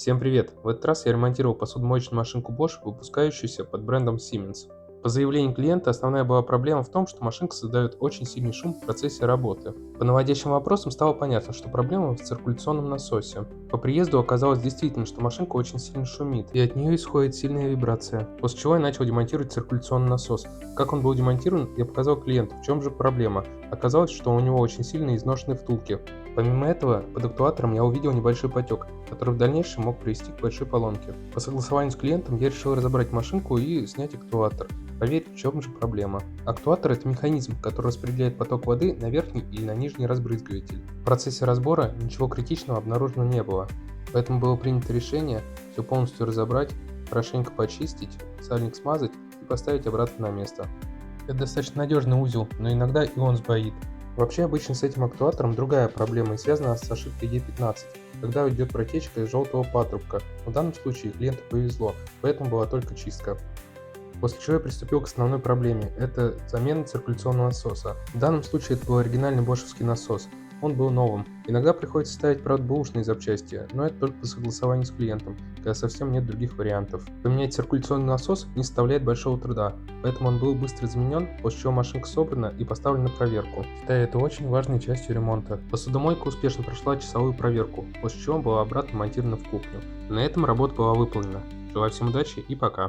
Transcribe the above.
Всем привет! В этот раз я ремонтировал посудомоечную машинку Bosch, выпускающуюся под брендом Siemens. По заявлению клиента, основная была проблема в том, что машинка создает очень сильный шум в процессе работы. По наводящим вопросам стало понятно, что проблема в циркуляционном насосе. По приезду оказалось действительно, что машинка очень сильно шумит, и от нее исходит сильная вибрация. После чего я начал демонтировать циркуляционный насос. Как он был демонтирован, я показал клиенту, в чем же проблема. Оказалось, что у него очень сильно изношенные втулки. Помимо этого, под актуатором я увидел небольшой потек, который в дальнейшем мог привести к большой поломке. По согласованию с клиентом я решил разобрать машинку и снять актуатор. Поверь, в чем же проблема. Актуатор — это механизм, который распределяет поток воды на верхний или на нижний разбрызгиватель. В процессе разбора ничего критичного обнаружено не было, поэтому было принято решение все полностью разобрать, хорошенько почистить, сальник смазать и поставить обратно на место. Это достаточно надежный узел, но иногда и он сбоит. Вообще обычно с этим актуатором другая проблема и связана с ошибкой E15, когда идет протечка из желтого патрубка. В данном случае клиенту повезло, поэтому была только чистка. После чего я приступил к основной проблеме – это замена циркуляционного насоса. В данном случае это был оригинальный бошевский насос. Он был новым. Иногда приходится ставить, правда, бэушные запчасти, но это только по согласованию с клиентом, когда совсем нет других вариантов. Поменять циркуляционный насос не составляет большого труда, поэтому он был быстро заменен, после чего машинка собрана и поставлена на проверку, считая это очень важной частью ремонта. Посудомойка успешно прошла часовую проверку, после чего была обратно монтирована в кухню. На этом работа была выполнена. Желаю всем удачи и пока!